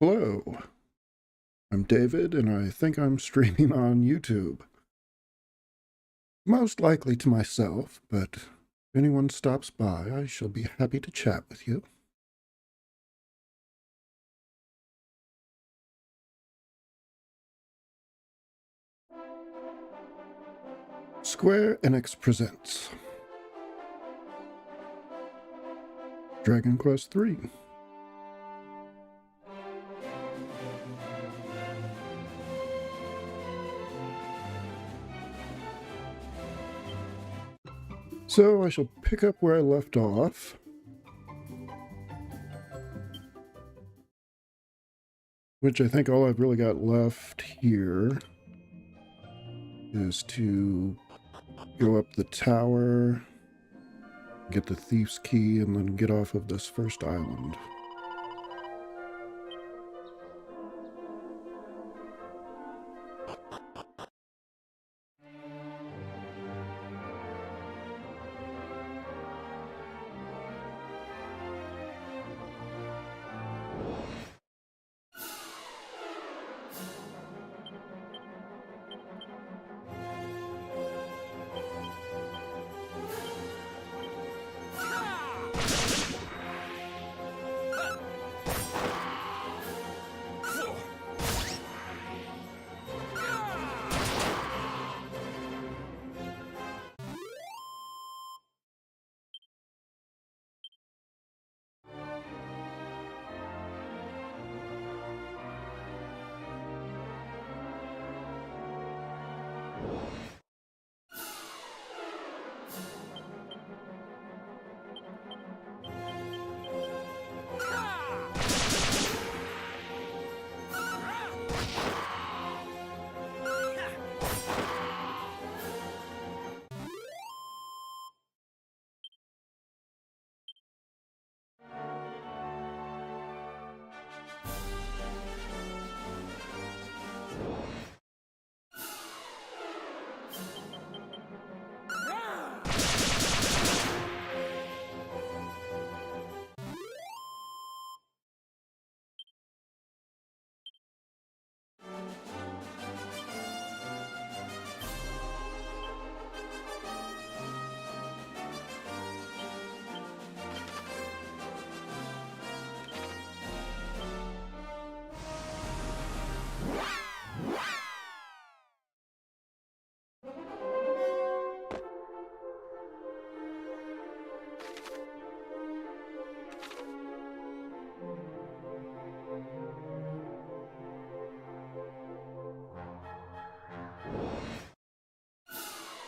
Hello, I'm David, and I think I'm streaming on YouTube. Most likely to myself, but if anyone stops by, I shall be happy to chat with you. Square Enix presents Dragon Quest III. So I shall pick up where I left off. Which I think all I've really got left here is to go up the tower, get the thief's key, and then get off of this first island.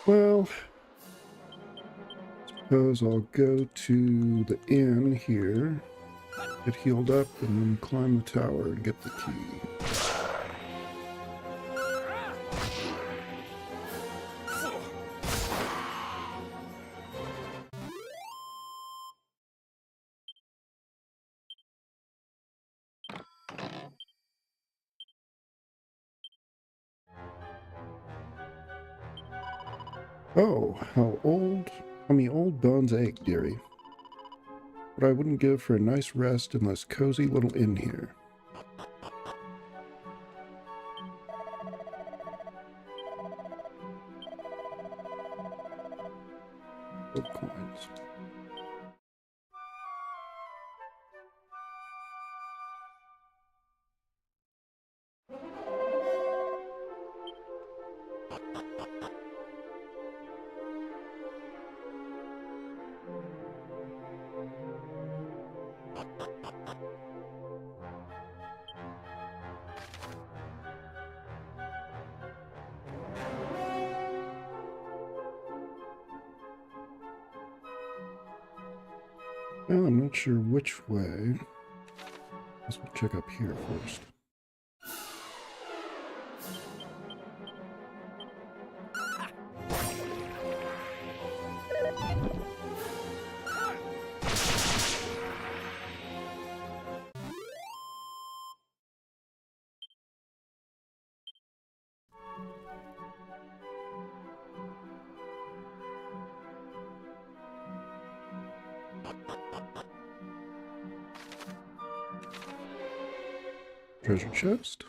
Well, suppose I'll go to the inn here, get healed up, and then climb the tower and get the key. Oh, how me old bones ache, dearie. What I wouldn't give for a nice rest in this cozy little inn here. Gold coins. Well, I'm not sure which way. Let's check up here first. Treasure chest.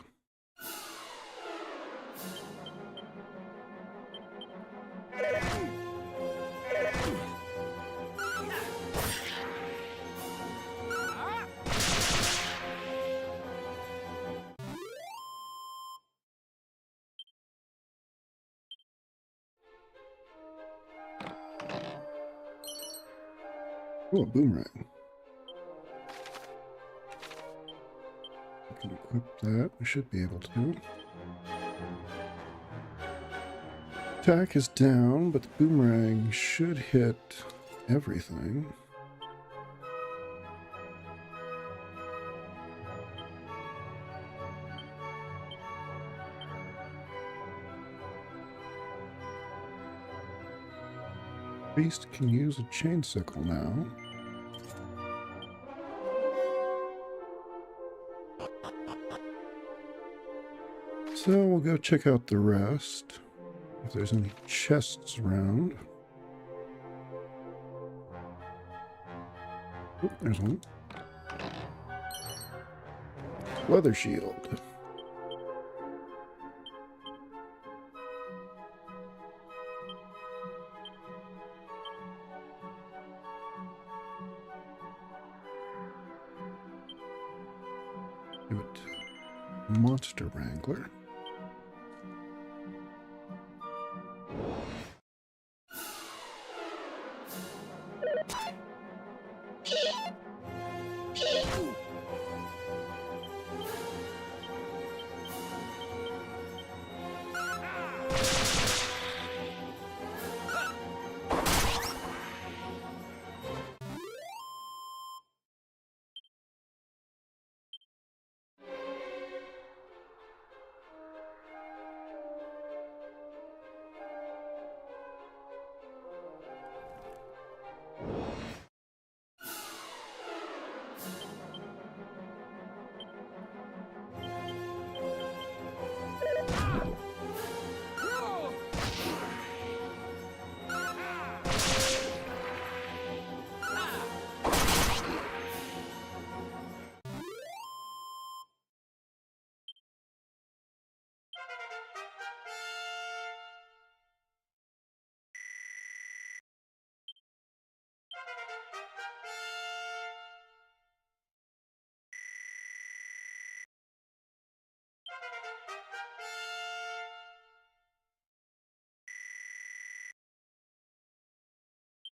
Oh, a boomerang. I can equip that. We should be able to. Attack is down, but the boomerang should hit everything. Priest can use a chain sickle now. So we'll go check out the rest. If there's any chests around. Oh, there's one. Leather shield. Give it Monster Wrangler.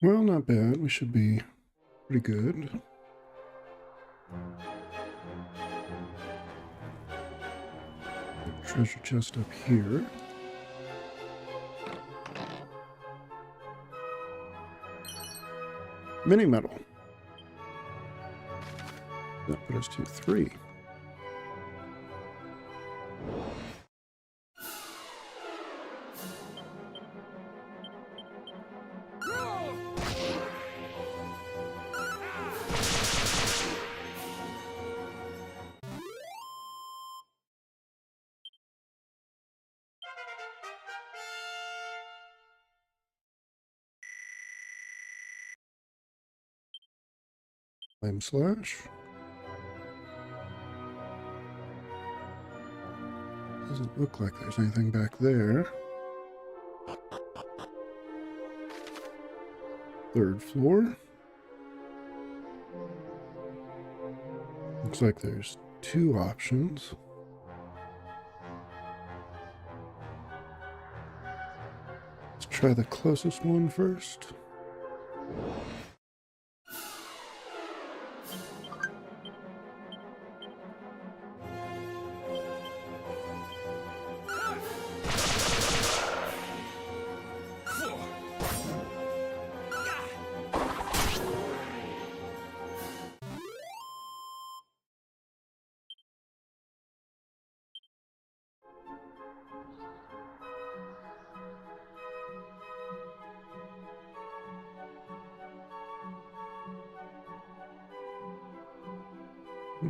Well, not bad. We should be pretty good. Treasure chest up here. Mini metal. That put us to 3. Flame Slash. Doesn't look like there's anything back there. Third floor. Looks like there's two options. Let's try the closest one first.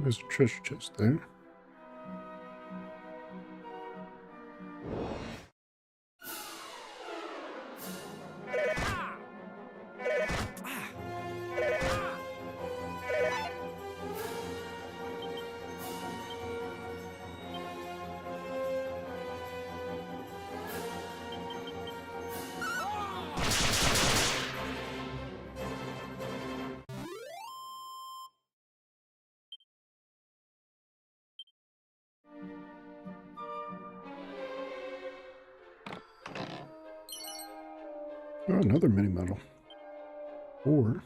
There's a treasure chest there. Oh, another mini medal. Or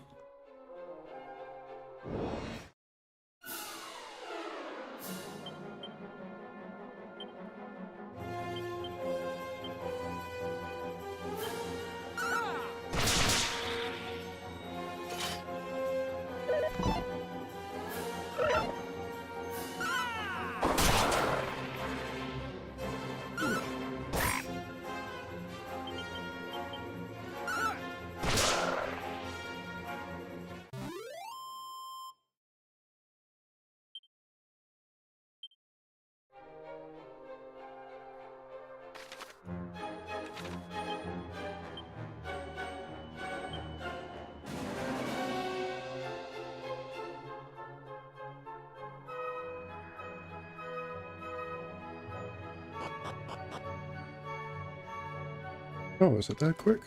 oh, is it that quick?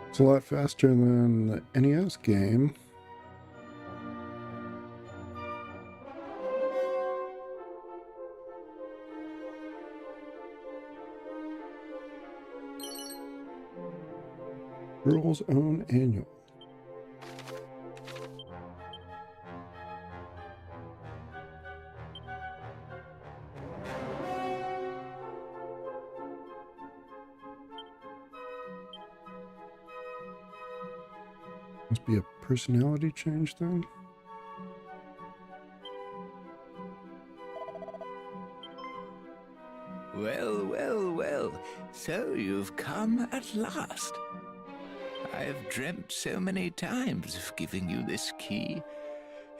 It's a lot faster than the NES game. Girl's Own Annual. Must be a personality change then. Well, well, well. So you've come at last. I've dreamt so many times of giving you this key.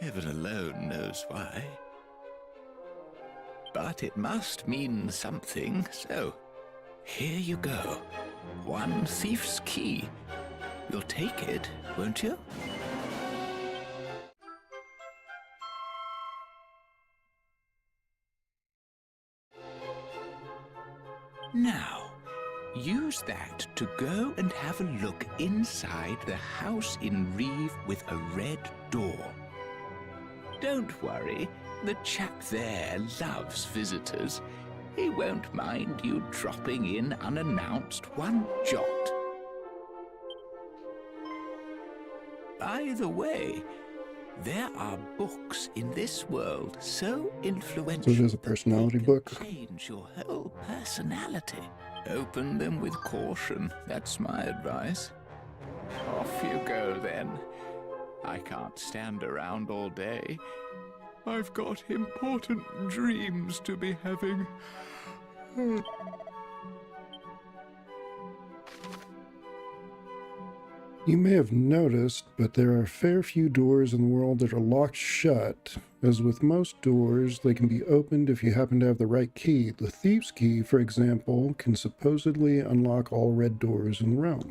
Heaven alone knows why. But it must mean something, so here you go. One thief's key. You'll take it, won't you? Now, use that to go and have a look inside the house in Reeve with a red door. Don't worry, the chap there loves visitors. He won't mind you dropping in unannounced one jot. By the way, there are books in this world so influential. So it is a personality book. Change your whole personality. Open them with caution, that's my advice. Off you go then. I can't stand around all day. I've got important dreams to be having. You may have noticed, but there are a fair few doors in the world that are locked shut. As with most doors, they can be opened if you happen to have the right key. The Thief's Key, for example, can supposedly unlock all red doors in the realm.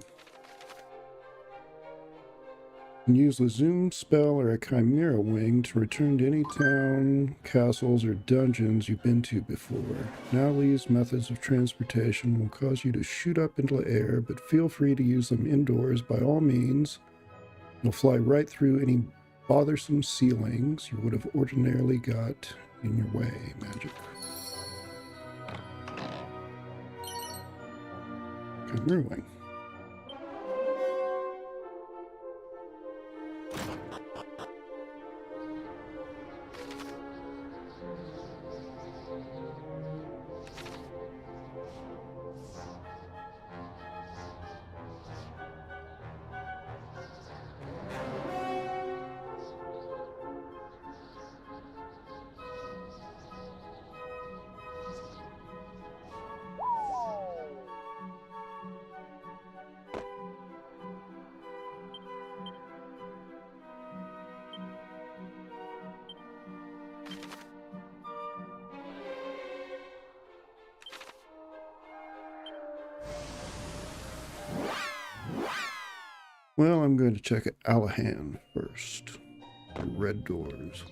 And use the zoom spell or a chimera wing to return to any town, castles, or dungeons you've been to before. Now these methods of transportation will cause you to shoot up into the air, but feel free to use them indoors by all means. You'll fly right through any bothersome ceilings you would have ordinarily got in your way. Magic. Chimera wing. Well, I'm going to check Alahan first. The red doors.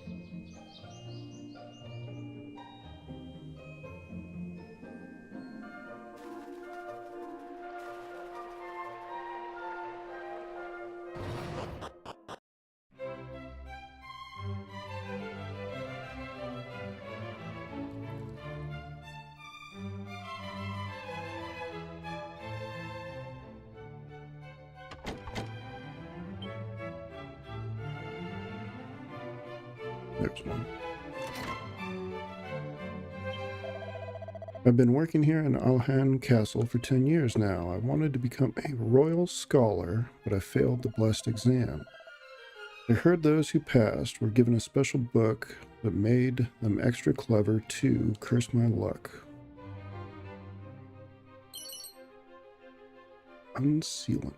There's one. I've been working here in Alhan Castle for 10 years now. I wanted to become a royal scholar, but I failed the blessed exam. I heard those who passed were given a special book that made them extra clever too. Curse my luck. Unsealant.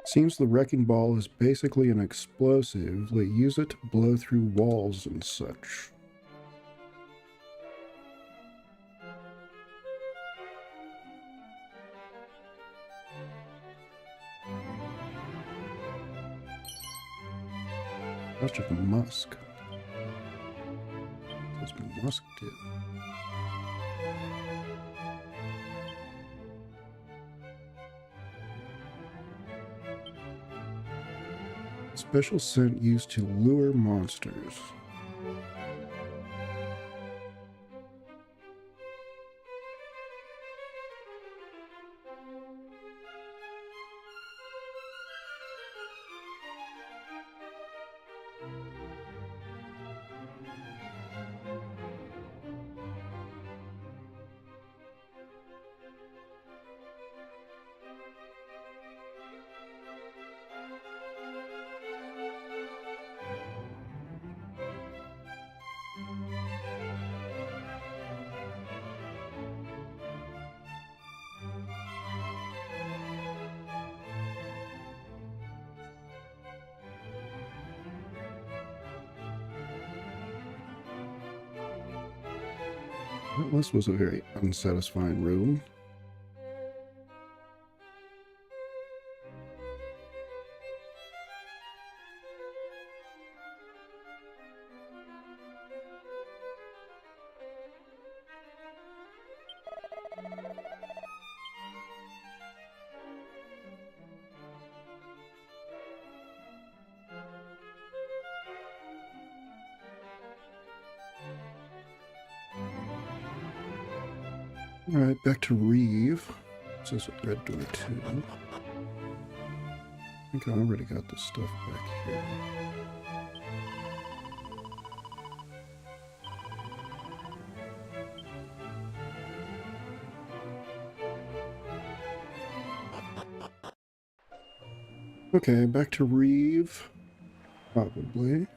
Seems the wrecking ball is basically an explosive. They use it to blow through walls and such. That's just musk. That's what musk did. Special scent used to lure monsters. Well, this was a very unsatisfying room. Alright, back to Reeve. This is a red door too. I think I already got this stuff back here. Okay, back to Reeve. Probably.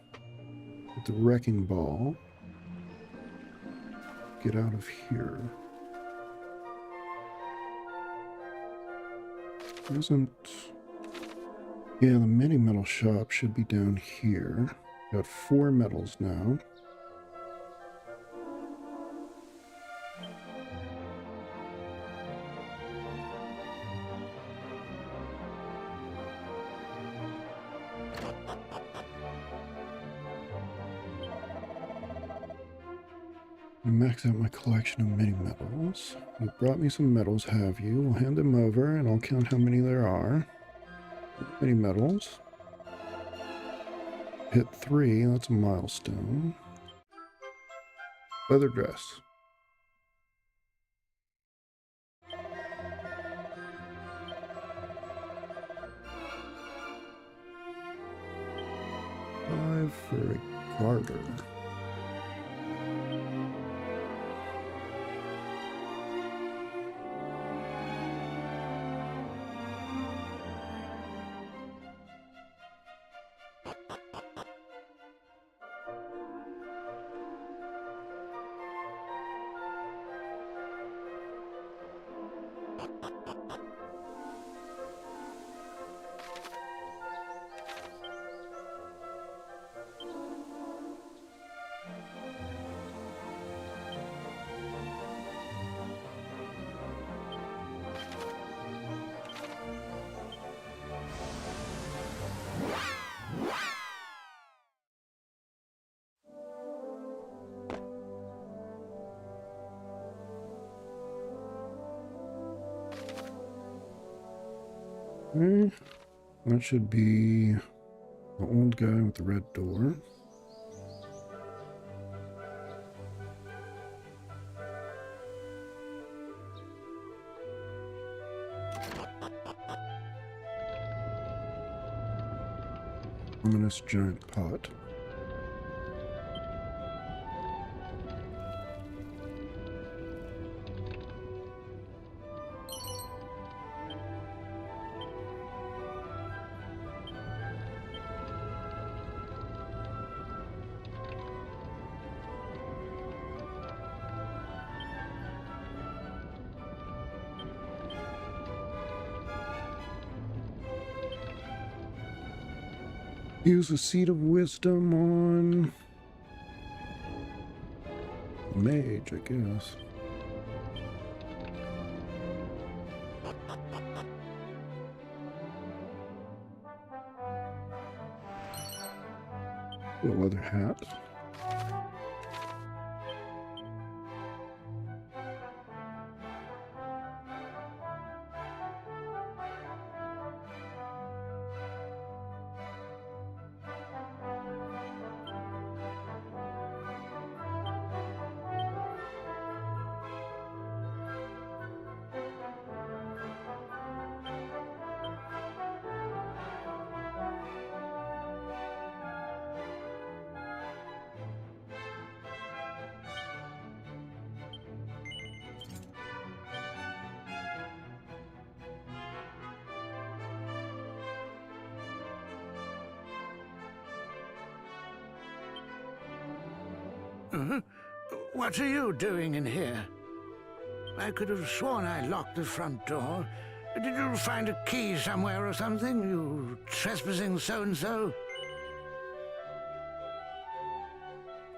With the wrecking ball. Get out of here. Isn't... Yeah, the mini metal shop should be down here. Got 4 metals now. Max out my collection of mini metals. You brought me some metals, have you? We'll hand them over and I'll count how many there are. Mini metals. Hit 3, that's a milestone. Leather dress. $5 for a garter. Okay. That should be the old guy with the red door. Ominous giant pot. Use the seed of wisdom on Mage, I guess. A leather hat. What are you doing in here? I could have sworn I locked the front door. Did you find a key somewhere or something, you trespassing so-and-so?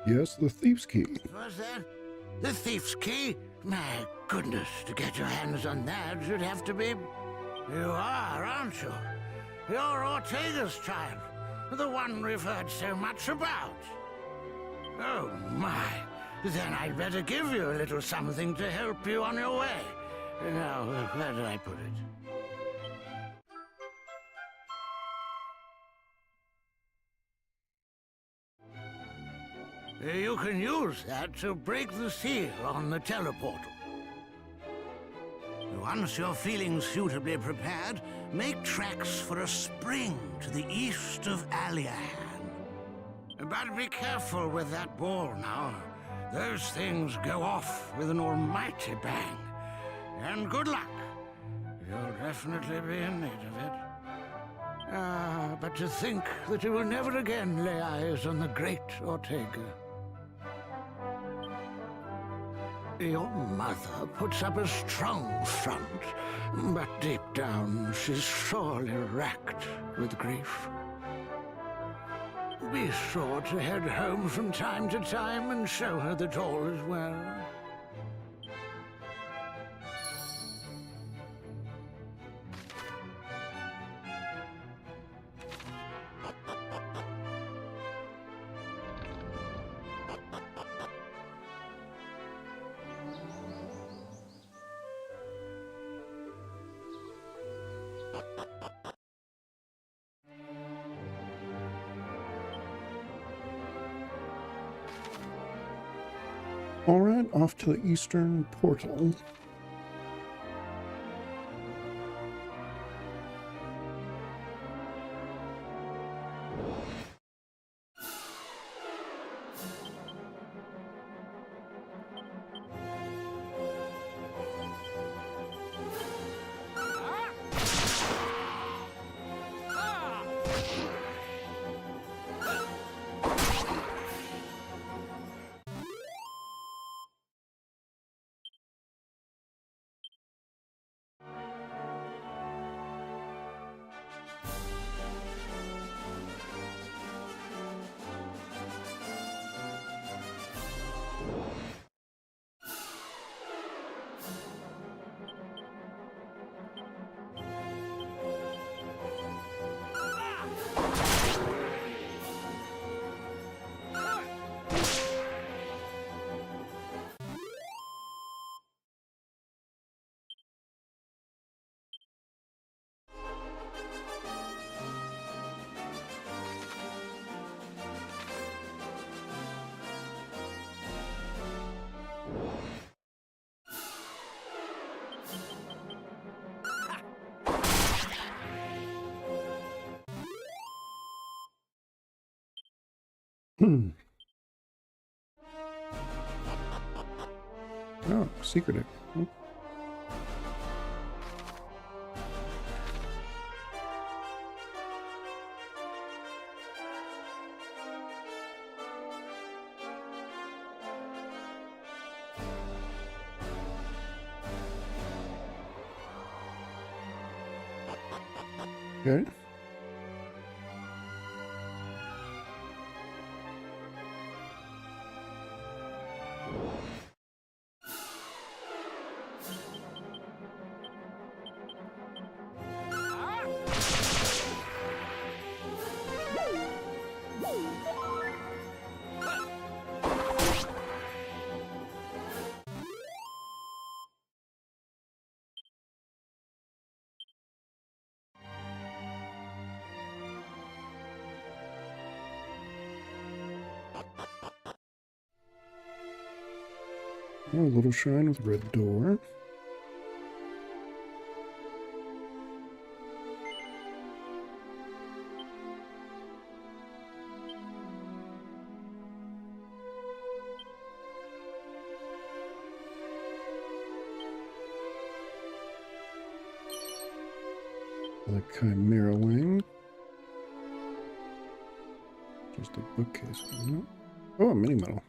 Yes, the thief's key. What's that? The thief's key? My goodness, to get your hands on that, you'd have to be... You are, aren't you? You're Ortega's child, the one we've heard so much about. Oh, my. Then I'd better give you a little something to help you on your way. Now, where did I put it? You can use that to break the seal on the teleportal. Once you're feeling suitably prepared, make tracks for a spring to the east of Aliahan. But be careful with that ball now. Those things go off with an almighty bang. And good luck. You'll definitely be in need of it. Ah, but to think that you will never again lay eyes on the great Ortega. Your mother puts up a strong front, but deep down she's sorely racked with grief. Be sure to head home from time to time and show her that all is well. Alright, off to the eastern portal. Oh, secret egg. Okay. Oh, a little shrine with a red door. The Chimera Wing. Just a bookcase. No. Oh, a mini medal.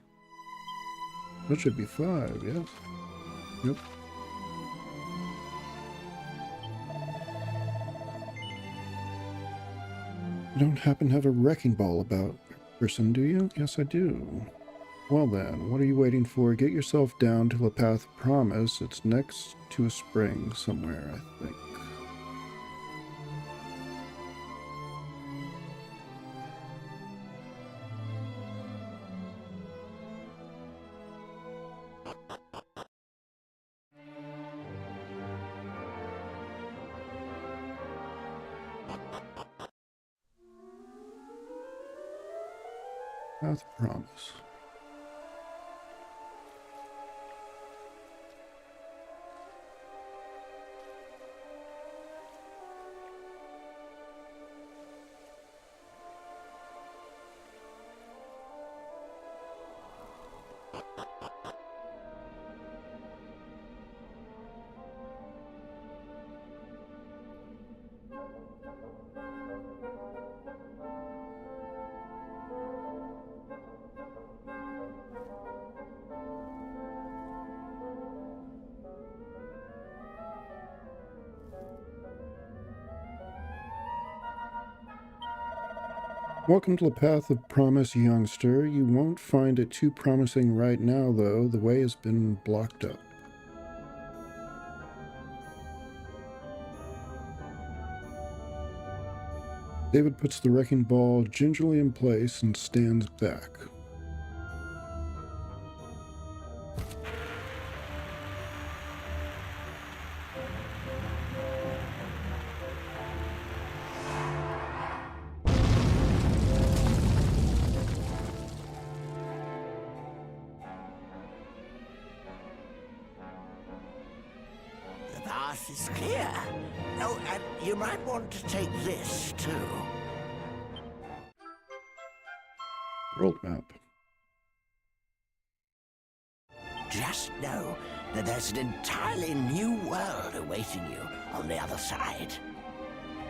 That should be 5, yes. Yep. You don't happen to have a wrecking ball about, person, do you? Yes, I do. Well then, what are you waiting for? Get yourself down to the Path of Promise. It's next to a spring somewhere, I think. Path of Promise. Welcome to the Path of Promise, youngster. You won't find it too promising right now, though. The way has been blocked up. David puts the wrecking ball gingerly in place and stands back. The path is clear. Oh, and you might want to take this, too. World map. Just know that there's an entirely new world awaiting you on the other side.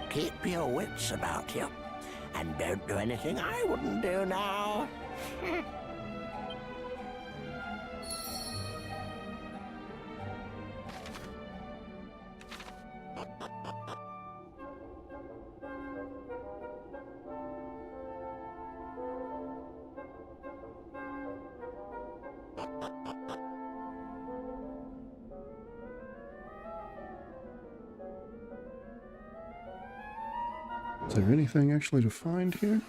Keep your wits about you, and don't do anything I wouldn't do now. Is there anything actually to find here?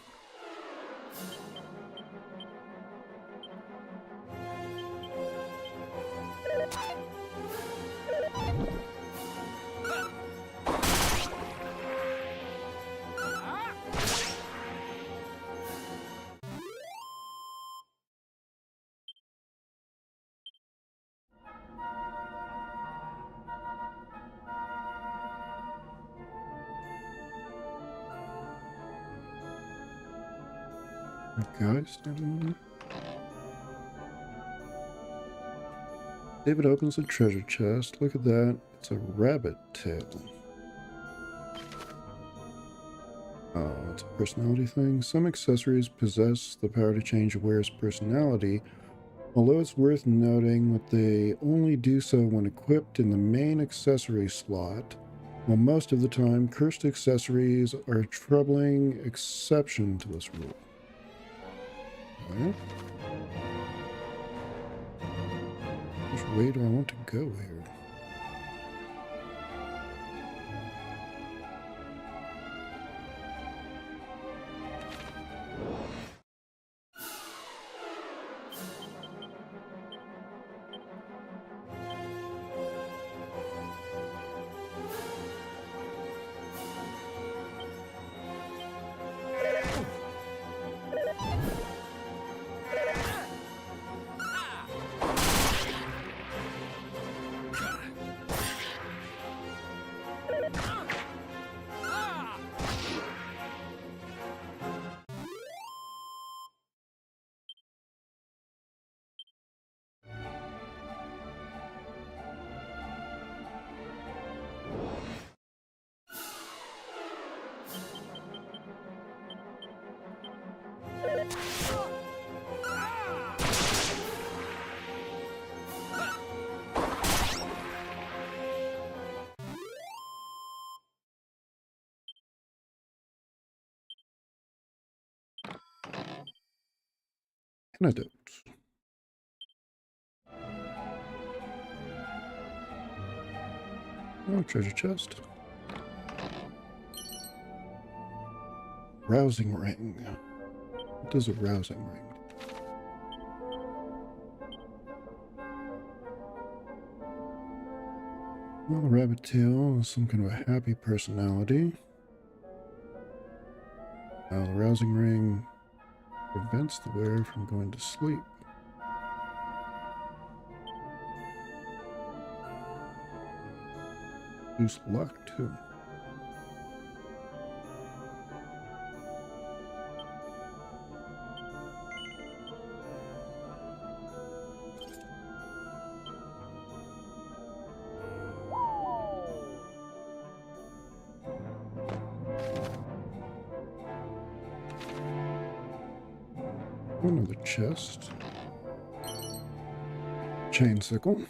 Guys, David opens a treasure chest. Look at that. It's a rabbit tail. Oh, it's a personality thing. Some accessories possess the power to change a wearer's personality, although it's worth noting that they only do so when equipped in the main accessory slot, while most of the time cursed accessories are a troubling exception to this rule. Right. Which way do I want to go here? Antidote. Oh, treasure chest. Rousing ring. What does a rousing ring do? Well, the rabbit tail is some kind of a happy personality. The rousing ring prevents the wearer from going to sleep. Boost luck, too. Another chest. Chain sickle.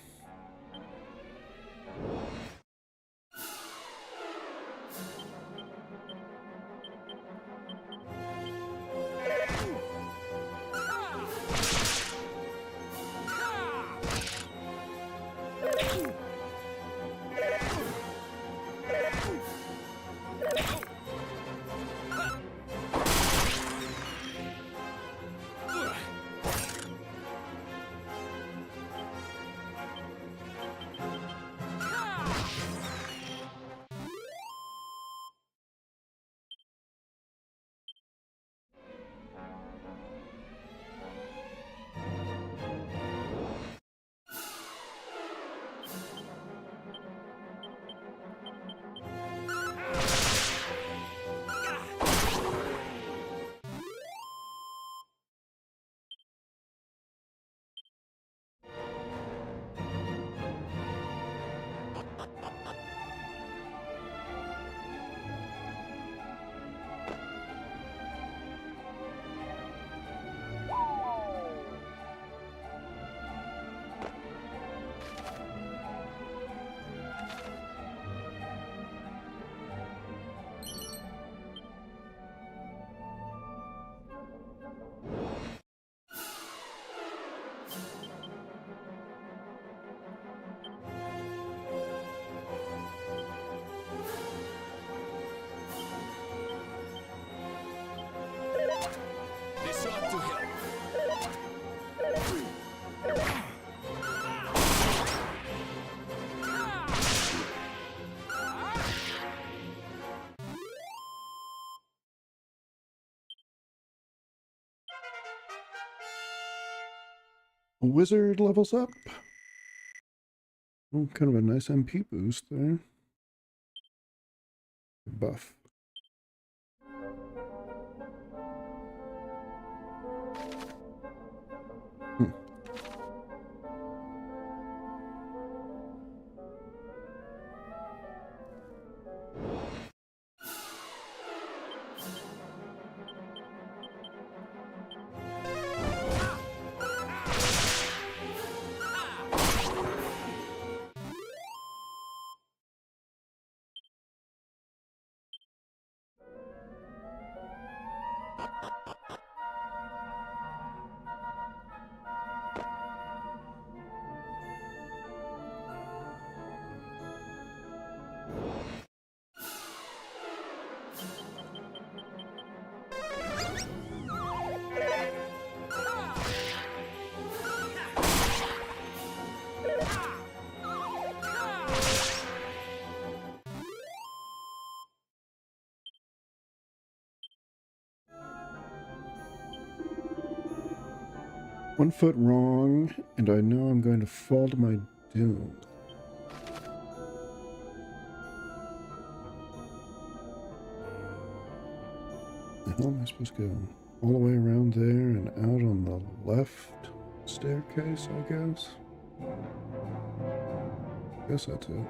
This ought to help. Wizard levels up. Oh, kind of a nice MP boost there. Buff. One foot wrong, and I know I'm going to fall to my doom. The hell am I supposed to go? All the way around there and out on the left staircase, I guess? Guess that's it.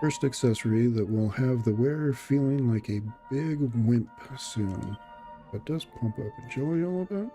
First accessory that will have the wearer feeling like a big wimp soon. But does pump up agility a little bit.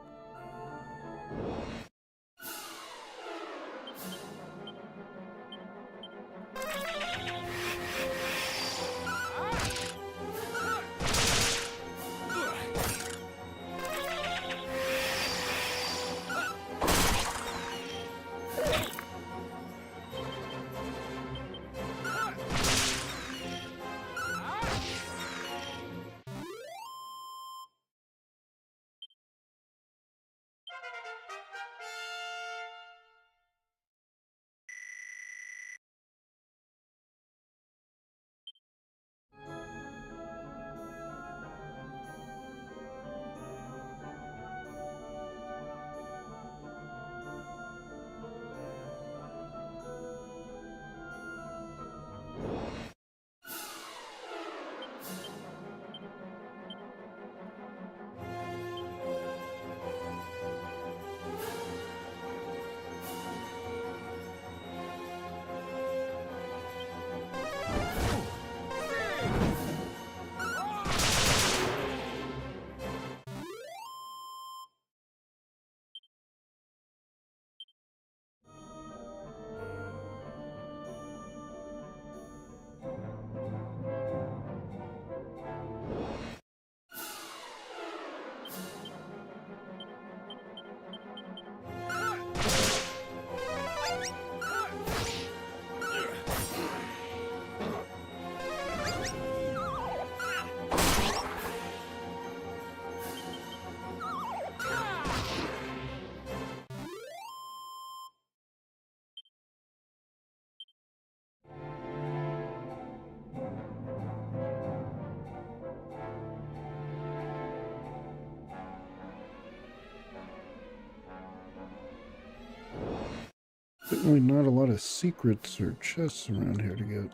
Certainly not a lot of secrets or chests around here to get.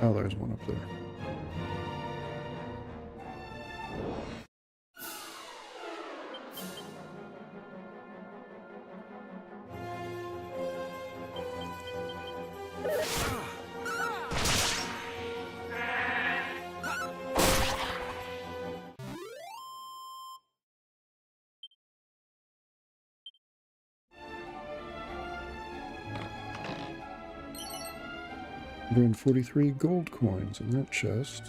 Oh, there's one up there. And 43 gold coins in that chest.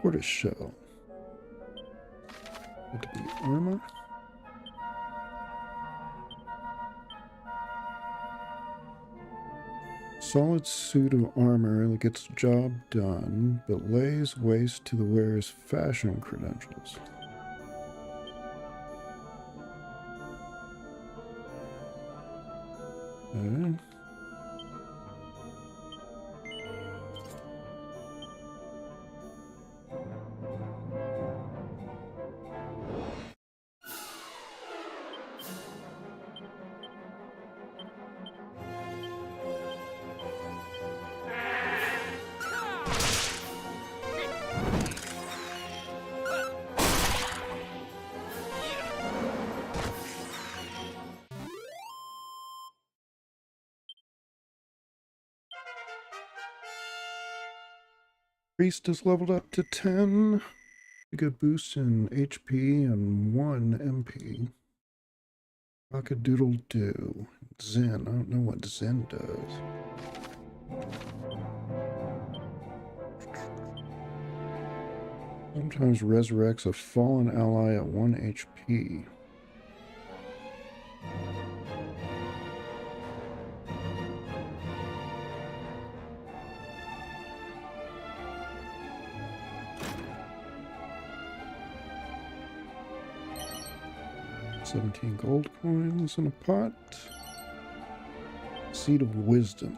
Tortoise shell. It could be armor. Solid suit of armor that gets the job done, but lays waste to the wearer's fashion credentials. Okay. Priest is leveled up to 10. A good boost in HP and 1 MP. Cock-a-doodle doo. Zen. I don't know what Zen does. Sometimes resurrects a fallen ally at 1 HP. $17 gold coins in a pot. Seed of Wisdom.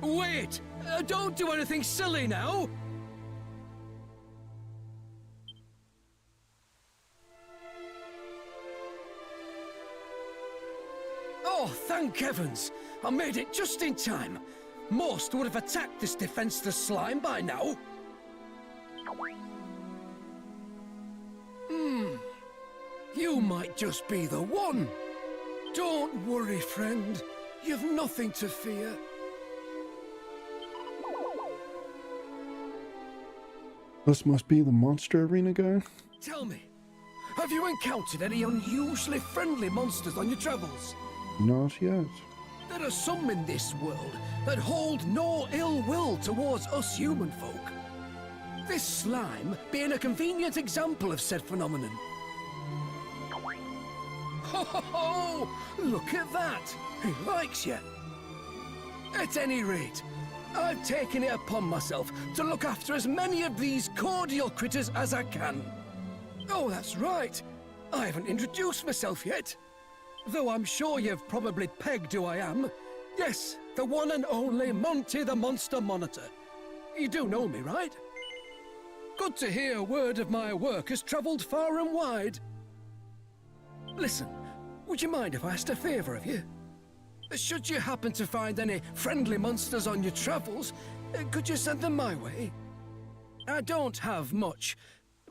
Wait! Don't do anything silly now! Oh, thank heavens! I made it just in time. Most would have attacked this defenseless slime by now. You might just be the one. Don't worry, friend. You've nothing to fear. This must be the monster arena guy. Tell me, have you encountered any unusually friendly monsters on your travels? Not yet. There are some in this world that hold no ill will towards us human folk. This slime being a convenient example of said phenomenon. Ho ho ho! Look at that! He likes you. At any rate, I've taken it upon myself to look after as many of these cordial critters as I can. Oh, that's right. I haven't introduced myself yet. Though I'm sure you've probably pegged who I am. Yes, the one and only Monty the Monster Monitor. You do know me, right? Good to hear word of my work has travelled far and wide. Listen, would you mind if I asked a favour of you? Should you happen to find any friendly monsters on your travels, could you send them my way? I don't have much,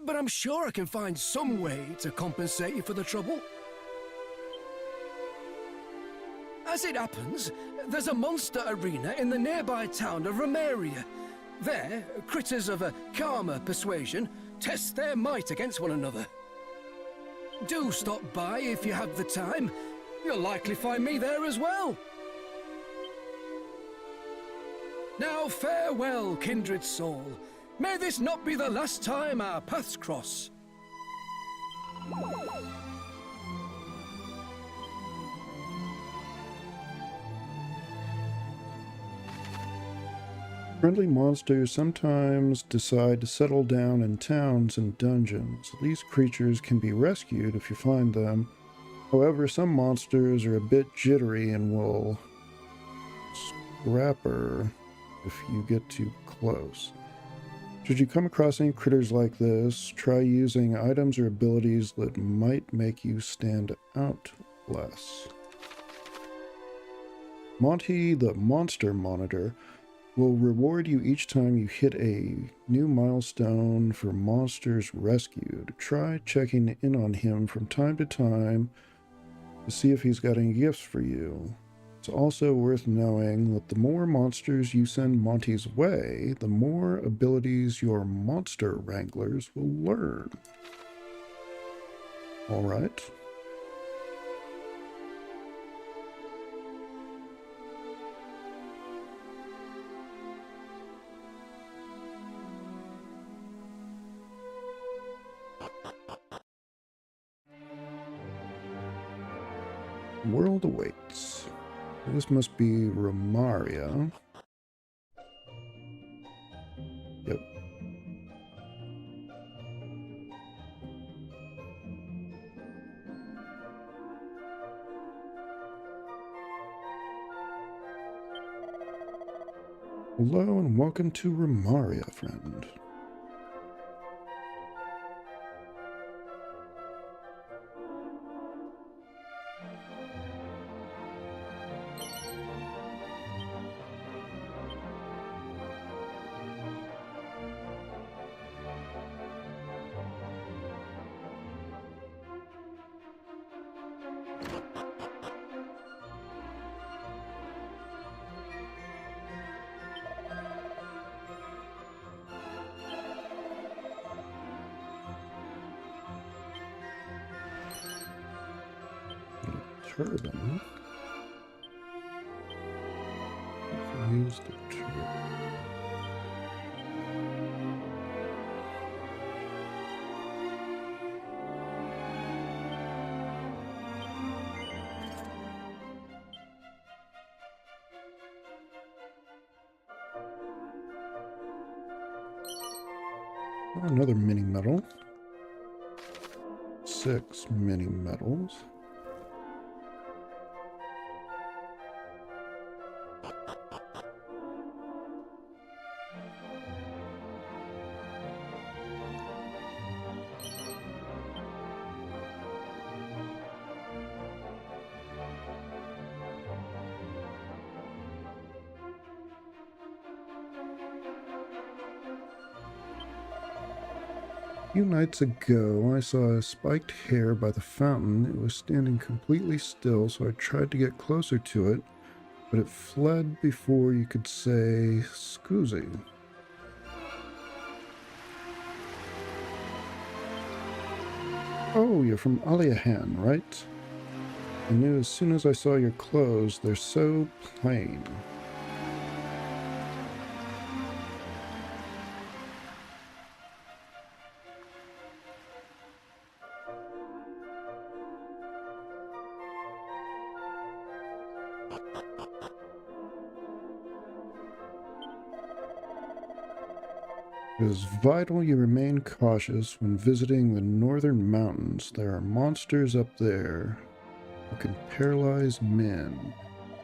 but I'm sure I can find some way to compensate you for the trouble. As it happens, there's a monster arena in the nearby town of Remake. There, critters of a calmer persuasion test their might against one another. Do stop by if you have the time. You'll likely find me there as well. Now farewell, kindred soul. May this not be the last time our paths cross. Friendly monsters sometimes decide to settle down in towns and dungeons. These creatures can be rescued if you find them. However, some monsters are a bit jittery and will scrapper if you get too close. Should you come across any critters like this, try using items or abilities that might make you stand out less. Monty the Monster Monitor will reward you each time you hit a new milestone for monsters rescued. Try checking in on him from time to time to see if he's got any gifts for you. It's also worth knowing that the more monsters you send Monty's way, the more abilities your monster wranglers will learn. All right. World awaits. This must be Romaria. Yep. Hello and welcome to Romaria, friend. Turban. Use the turban. Oh, another mini medal. 6 mini medals. A few nights ago, I saw a spiked hare by the fountain. It was standing completely still, so I tried to get closer to it, but it fled before you could say "Scusi." Oh, you're from Aliahan, right? I knew as soon as I saw your clothes, they're so plain. It is vital you remain cautious when visiting the northern mountains. There are monsters up there who can paralyze men.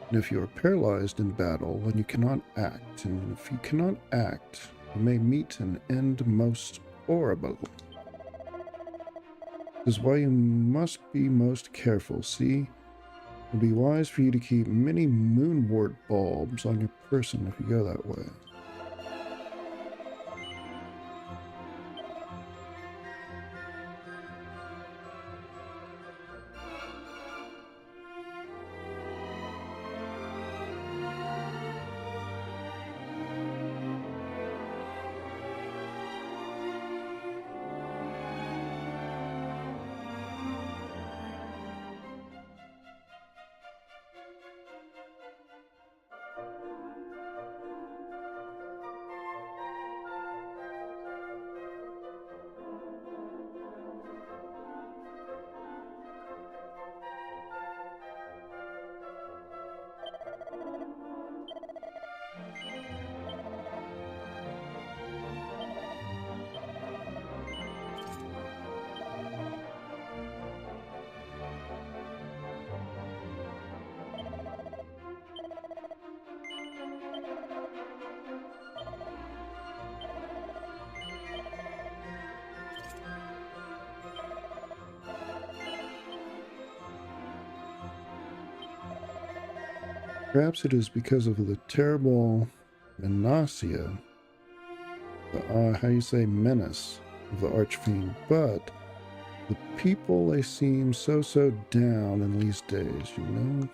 And if you are paralyzed in battle, then you cannot act. And if you cannot act, you may meet an end most horrible. This is why you must be most careful, see? It would be wise for you to keep many moonwort bulbs on your person if you go that way. Perhaps it is because of the terrible menacia, how you say menace of the Archfiend, but the people, they seem so down in these days, you know?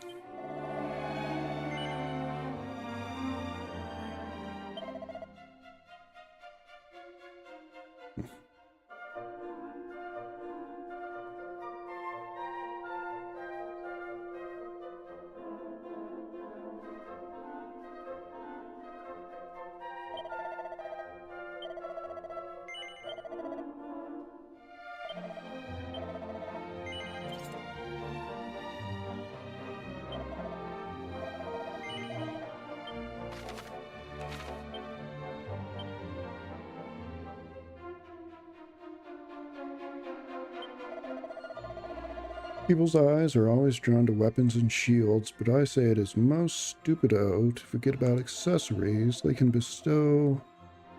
People's eyes are always drawn to weapons and shields, but I say it is most stupido to forget about accessories. They can bestow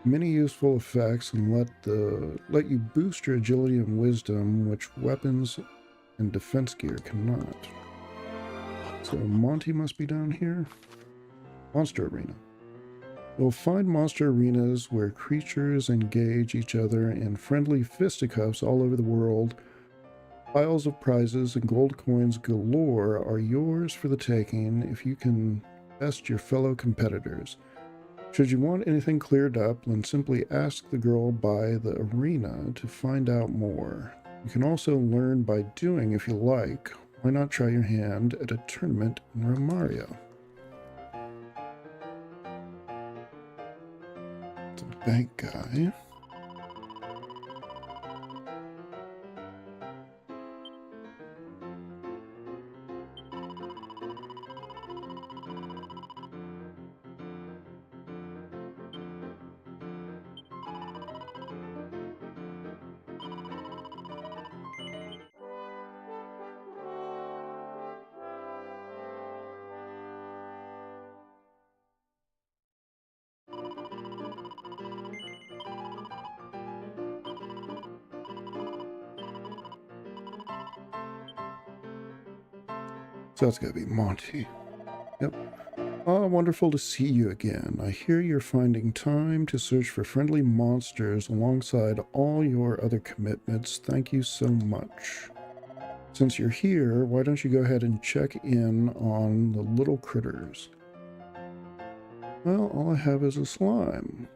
many useful effects and let you boost your agility and wisdom, which weapons and defense gear cannot. So Monty must be down here. Monster Arena. You'll find monster arenas where creatures engage each other in friendly fisticuffs all over the world. Piles of prizes and gold coins galore are yours for the taking if you can best your fellow competitors. Should you want anything cleared up, then simply ask the girl by the arena to find out more. You can also learn by doing if you like. Why not try your hand at a tournament in Romaria? It's a bank guy. So that's gotta be Monty. Yep. Ah, wonderful to see you again. I hear you're finding time to search for friendly monsters alongside all your other commitments. Thank you so much. Since you're here, why don't you go ahead and check in on the little critters? Well, all I have is a slime.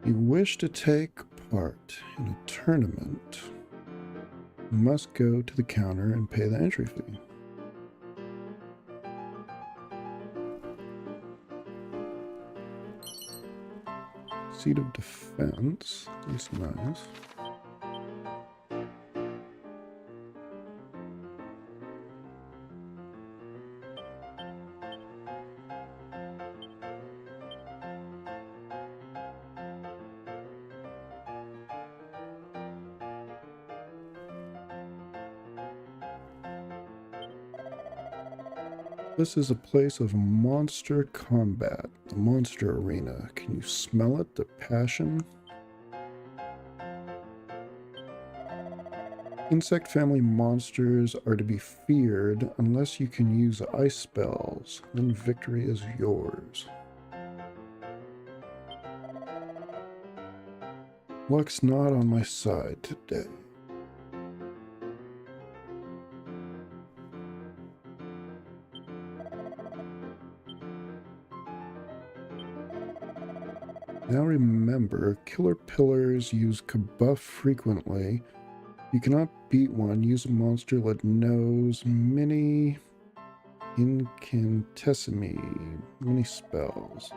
You wish to take part in a tournament, you must go to the counter and pay the entry fee. Seat of Defense, that's nice. This is a place of monster combat, the monster arena. Can you smell it, the passion? Insect family monsters are to be feared unless you can use ice spells. Then victory is yours. Luck's not on my side today. Now remember, killer pillars use kabuff frequently. You cannot beat one. Use a monster that knows many incantesimi, many spells.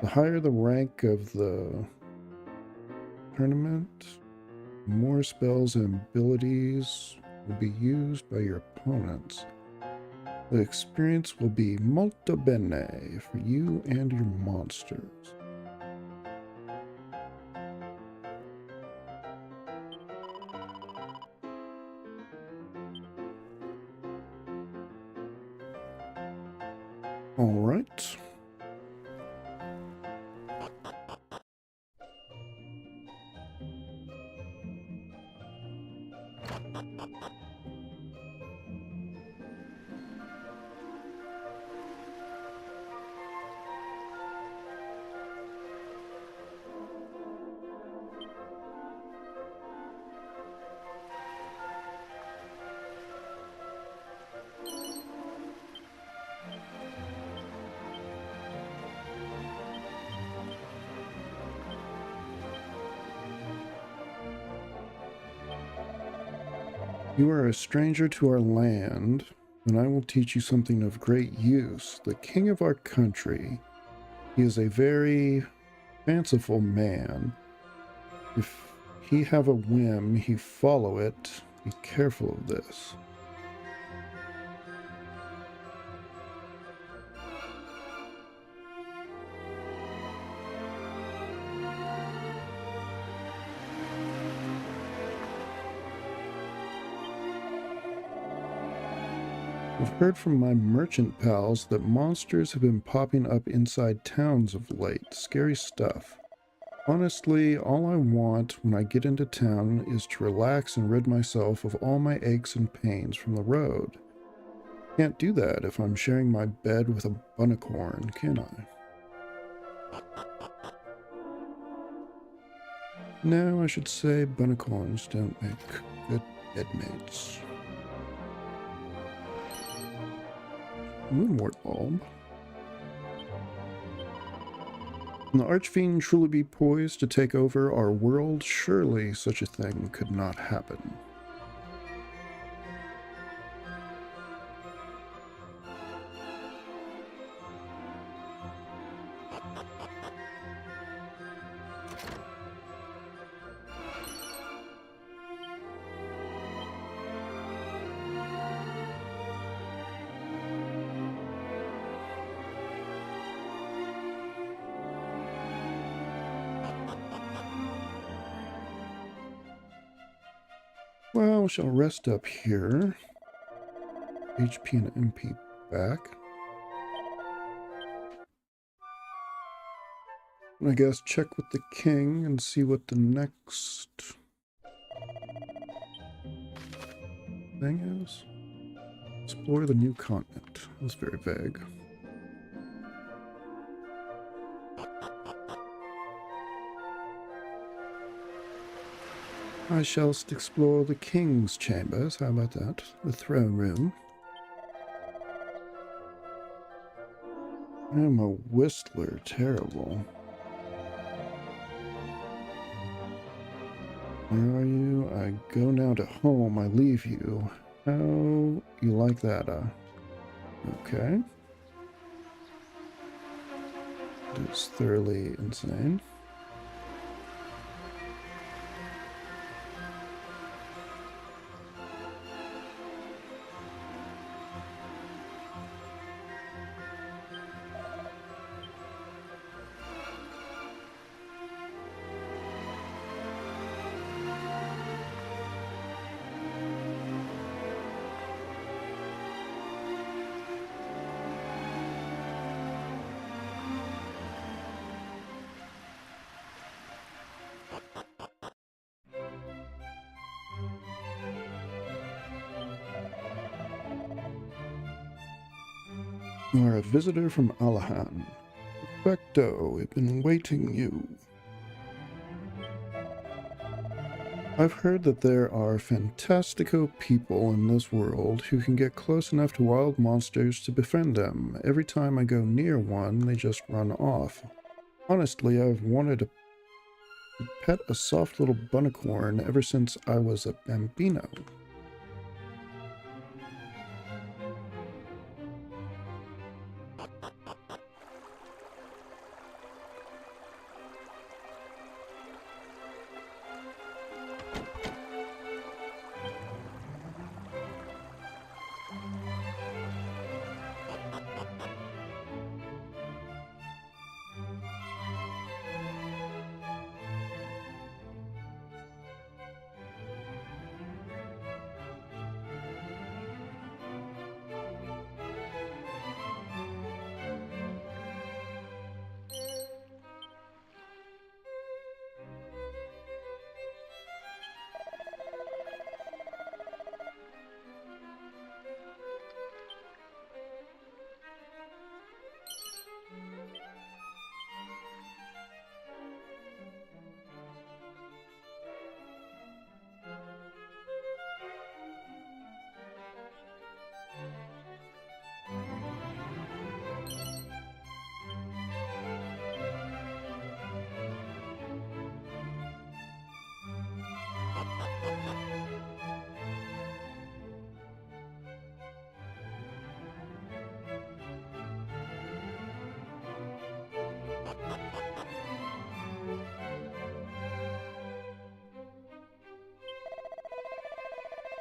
The higher the rank of the tournament, more spells and abilities will be used by your opponents. The experience will be molto bene for you and your monsters. All right. You are a stranger to our land, and I will teach you something of great use. The king of our country, he is a very fanciful man. If he have a whim, he follow it. Be careful of this. I've heard from my merchant pals that monsters have been popping up inside towns of late. Scary stuff. Honestly, all I want when I get into town is to relax and rid myself of all my aches and pains from the road. Can't do that if I'm sharing my bed with a bunnicorn, can I? No, I should say bunnicorns don't make good bedmates. Moonwort bulb. Can the Archfiend truly be poised to take over our world? Surely such a thing could not happen. Well, we shall rest up here. HP and MP back. And I guess check with the king and see what the next thing is. Explore the new continent. That's very vague. I shall explore the king's chambers. How about that? The throne room. I am a whistler. Terrible. Where are you? I go now to home. I leave you. How you like that, Okay. It is thoroughly insane. You are a visitor from Alahan. Perfecto, we've been waiting you. I've heard that there are fantastico people in this world who can get close enough to wild monsters to befriend them. Every time I go near one, they just run off. Honestly, I've wanted to pet a soft little bunnicorn ever since I was a bambino.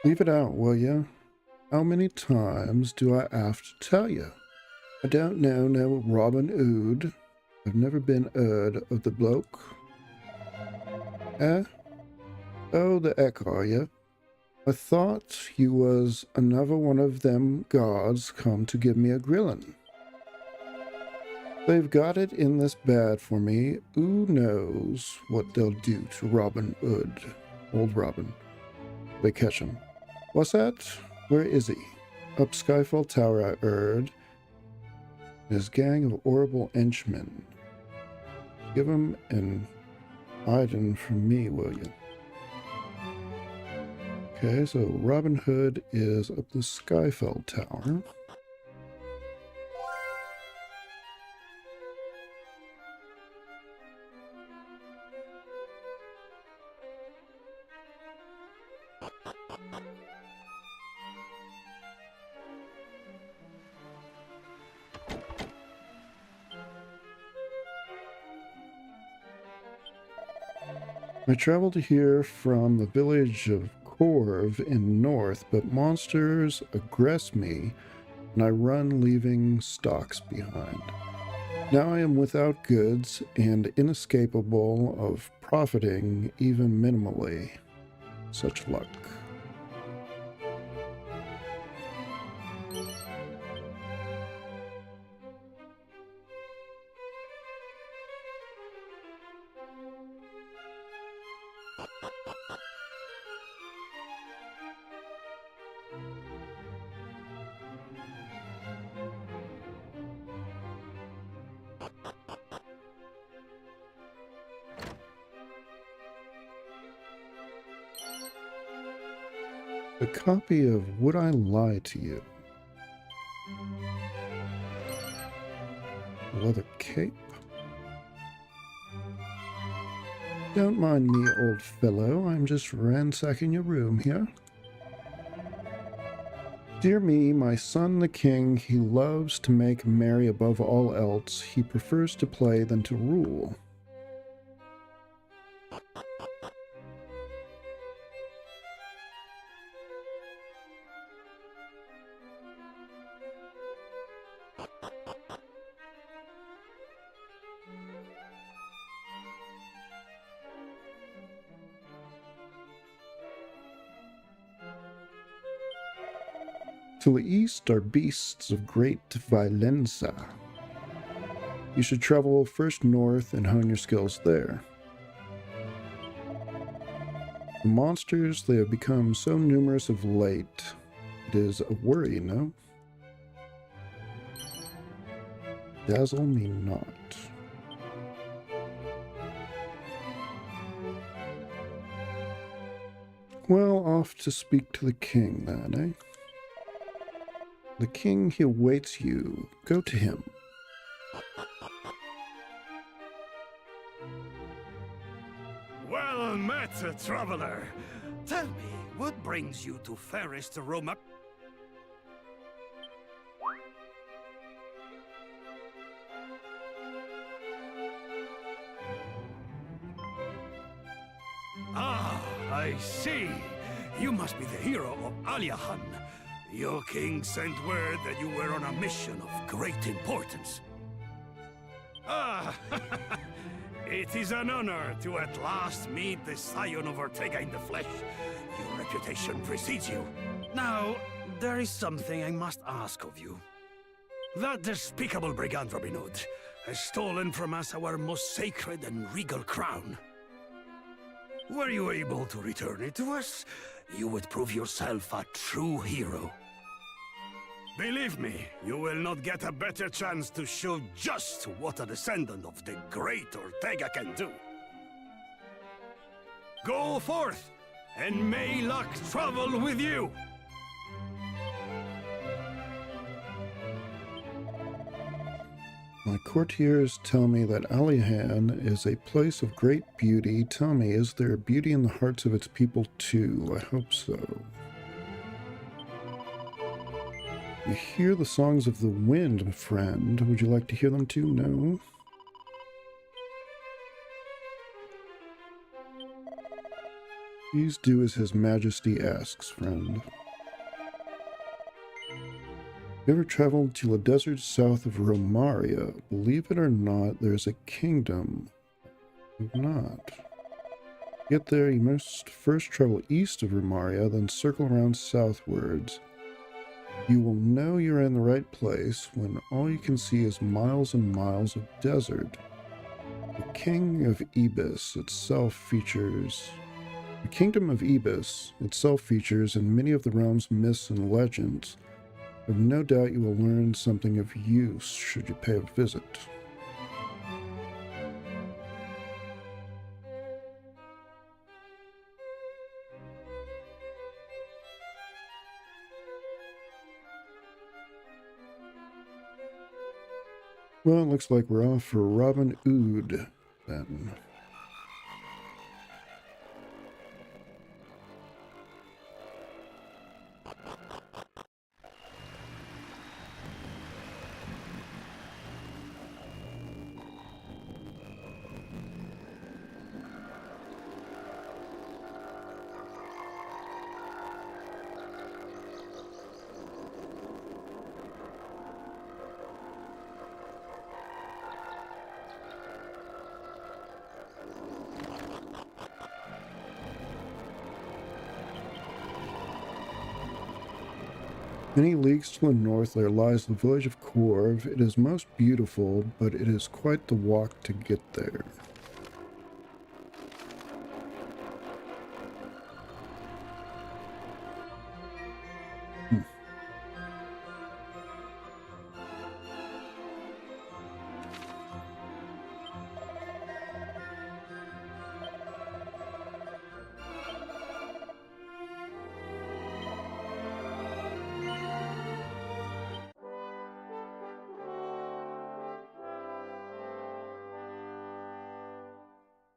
Leave it out, will ya? How many times do I have to tell you? I don't know no Robin Hood. I've never been heard of the bloke. Eh? Oh, the heck are ya? I thought you was another one of them guards come to give me a grillin'. They've got it in this bad for me. Who knows what they'll do to Robin Hood, old Robin. They catch him. What's that? Where is he? Up Skyfall Tower, I heard. His gang of horrible henchmen. Give him an item from me, will you? Okay, so Robin Hood is up the Skyfell Tower. I traveled here from the village of Corv in north, but monsters aggress me and I run, leaving stocks behind. Now I am without goods and inescapable of profiting even minimally. Such luck. A copy of Would I Lie to You? A leather cape. Don't mind me, old fellow. I'm just ransacking your room here. Dear me, my son the king, he loves to make merry above all else. He prefers to play than to rule. To the east are beasts of great violenza. You should travel first north and hone your skills there. The monsters, they have become so numerous of late. It is a worry, no? Dazzle me not. Well, off to speak to the king then, eh? The king, he awaits you. Go to him. Well met, traveler. Tell me, what brings you to fairest Roma? Ah, I see. You must be the hero of Aliahan. Your king sent word that you were on a mission of great importance. Ah, it is an honor to at last meet the scion of Ortega in the flesh. Your reputation precedes you. Now, there is something I must ask of you. That despicable brigand Robin Hood has stolen from us our most sacred and regal crown. Were you able to return it to us, you would prove yourself a true hero. Believe me, you will not get a better chance to show just what a descendant of the great Ortega can do. Go forth, and may luck travel with you! My courtiers tell me that Alihan is a place of great beauty. Tell me, is there beauty in the hearts of its people too? I hope so. You hear the songs of the wind, friend. Would you like to hear them too? No? Please do as His Majesty asks, friend. You ever traveled to the desert south of Romaria? Believe it or not, there's a kingdom. If not. To get there, you must first travel east of Romaria, then circle around southwards. You will know you're in the right place when all you can see is miles and miles of desert. The King of Ebis itself features... The Kingdom of Ebis itself features in many of the realm's myths and legends. I have no doubt you will learn something of use should you pay a visit. Well, it looks like we're off for Robin Hood, then. Many leagues to the north there lies the village of Corv. It is most beautiful, but it is quite the walk to get there.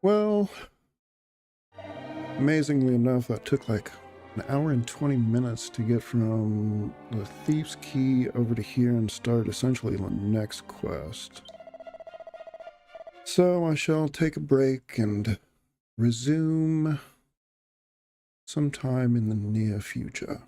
Well, Amazingly enough, that took like an hour and 20 minutes to get from the Thief's Key over to here and start essentially the next quest. So I shall take a break and resume sometime in the near future.